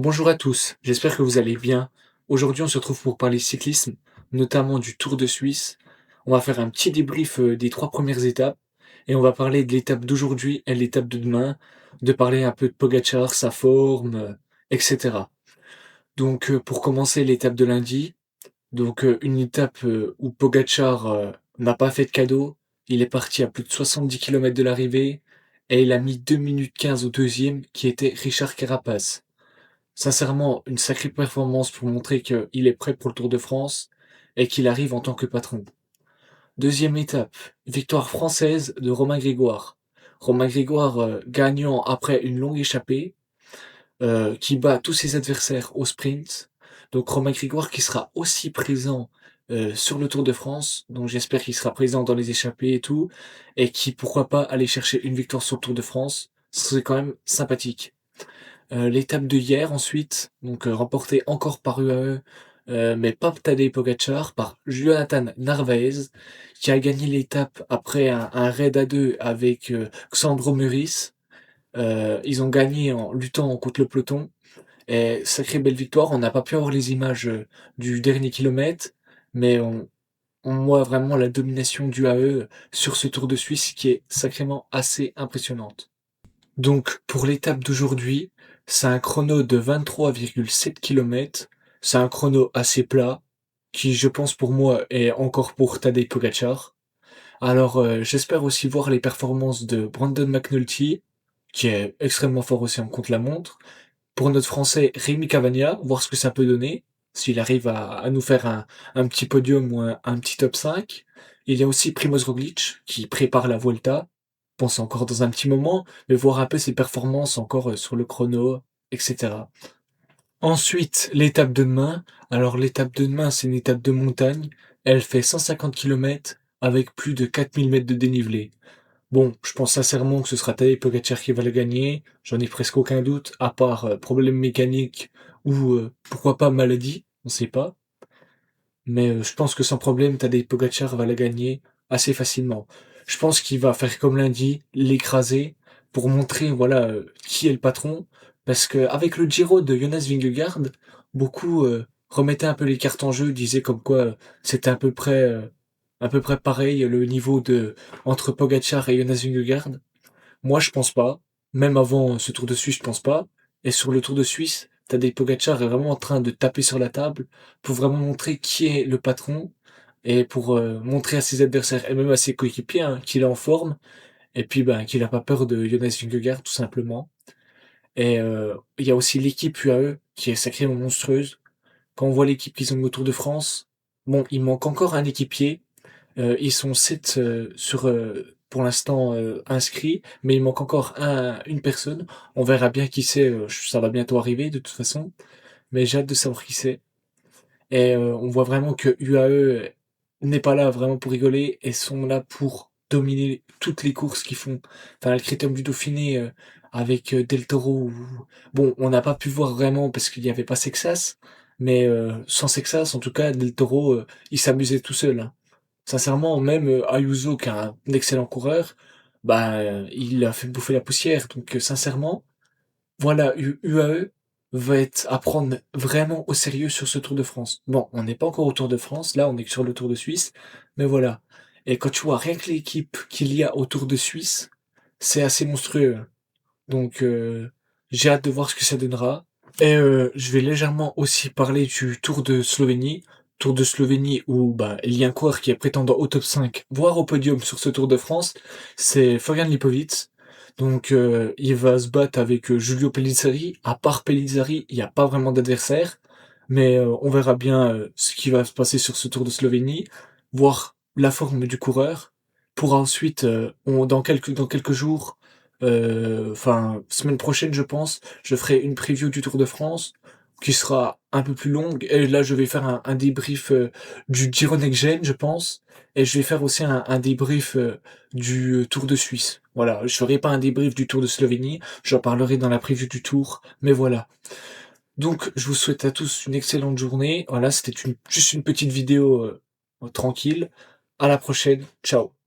Bonjour à tous, j'espère que vous allez bien. Aujourd'hui, on se retrouve pour parler cyclisme, notamment du Tour de Suisse. On va faire un petit débrief des 3 premières étapes et on va parler de l'étape d'aujourd'hui et l'étape de demain, de parler un peu de Pogacar, sa forme, etc. Donc, pour commencer l'étape de lundi, une étape où Pogacar n'a pas fait de cadeau. Il est parti à plus de 70 km de l'arrivée et il a mis 2 minutes 15 au deuxième, qui était Richard Carapaz. Sincèrement, une sacrée performance pour montrer qu'il est prêt pour le Tour de France et qu'il arrive en tant que patron. Deuxième étape, victoire française de Romain Grégoire. Romain Grégoire gagnant après une longue échappée, qui bat tous ses adversaires au sprint. Donc Romain Grégoire qui sera aussi présent sur le Tour de France, donc j'espère qu'il sera présent dans les échappées et tout, et qui pourquoi pas aller chercher une victoire sur le Tour de France, ce serait quand même sympathique. L'étape de hier ensuite, remportée encore par UAE, mais pas Tadej Pogacar, par Jonathan Narvaez, qui a gagné l'étape après un raid à deux avec Xandro Meurice. Ils ont gagné en luttant contre le peloton. Et sacrée belle victoire. On n'a pas pu avoir les images du dernier kilomètre, mais on voit vraiment la domination du AE sur ce Tour de Suisse qui est sacrément assez impressionnante. Donc, pour l'étape d'aujourd'hui, c'est un chrono de 23,7 km. C'est un chrono assez plat, qui, je pense, pour moi, est encore pour Tadej Pogacar. Alors, j'espère aussi voir les performances de Brandon McNulty, qui est extrêmement fort aussi en contre-la-montre. Pour notre Français, Rémi Cavagna, voir ce que ça peut donner, s'il arrive à nous faire un petit podium ou un petit top 5. Il y a aussi Primoz Roglic, qui prépare la Vuelta, pense encore dans un petit moment, mais voir un peu ses performances encore sur le chrono, etc. Ensuite, l'étape de demain. Alors l'étape de demain, c'est une étape de montagne. Elle fait 150 km avec plus de 4000 mètres de dénivelé. Bon, je pense sincèrement que ce sera Tadej Pogacar qui va le gagner. J'en ai presque aucun doute, à part problème mécanique ou pourquoi pas maladie, on sait pas. Mais je pense que sans problème, Tadej Pogacar va la gagner assez facilement. Je pense qu'il va faire comme lundi, l'écraser pour montrer voilà qui est le patron. Parce que avec le Giro de Jonas Vingegaard, beaucoup remettaient un peu les cartes en jeu, disaient comme quoi c'était à peu près pareil le niveau de entre Pogacar et Jonas Vingegaard. Moi, je pense pas. Même avant ce Tour de Suisse, je pense pas. Et sur le Tour de Suisse, Tadej Pogacar est vraiment en train de taper sur la table pour vraiment montrer qui est le patron et pour montrer à ses adversaires et même à ses coéquipiers qu'il est en forme et puis qu'il a pas peur de Jonas Vingegaard tout simplement. Et il y a aussi l'équipe UAE qui est sacrément monstrueuse. Quand on voit l'équipe qu'ils ont au Tour de France, bon, il manque encore un équipier, ils sont 7 sur pour l'instant inscrits, mais il manque encore une personne. On verra bien qui c'est. Ça va bientôt arriver de toute façon, mais j'ai hâte de savoir qui c'est. Et on voit vraiment que UAE n'est pas là vraiment pour rigoler et sont là pour dominer toutes les courses qu'ils font. Enfin, le Critérium du Dauphiné avec Del Toro. Bon, on n'a pas pu voir vraiment parce qu'il n'y avait pas Sexas, mais sans Sexas, en tout cas, Del Toro, il s'amusait tout seul, hein. Sincèrement, même Ayuso, qui est un excellent coureur, il a fait bouffer la poussière. Donc, sincèrement, voilà, UAE va être à prendre vraiment au sérieux sur ce Tour de France. Bon, on n'est pas encore au Tour de France, là, on est sur le Tour de Suisse, mais voilà. Et quand tu vois rien que l'équipe qu'il y a au Tour de Suisse, c'est assez monstrueux. Donc, j'ai hâte de voir ce que ça donnera. Et je vais légèrement aussi parler du Tour de Slovénie. Tour de Slovénie où il y a un coureur qui est prétendant au top 5, voire au podium sur ce Tour de France, c'est Florian Lipovic. Donc il va se battre avec Giulio Pellizzari. À part Pellizzari, il n'y a pas vraiment d'adversaire. Mais on verra bien ce qui va se passer sur ce Tour de Slovénie, voir la forme du coureur, pour ensuite, dans quelques jours, semaine prochaine je pense, je ferai une preview du Tour de France qui sera un peu plus longue. Et là, je vais faire un débrief du Giro Next Gen, je pense. Et je vais faire aussi un débrief du Tour de Suisse. Voilà, je ferai pas un débrief du Tour de Slovénie, j'en parlerai dans la preview du Tour. Mais voilà. Donc, je vous souhaite à tous une excellente journée. Voilà, c'était juste une petite vidéo tranquille. À la prochaine. Ciao.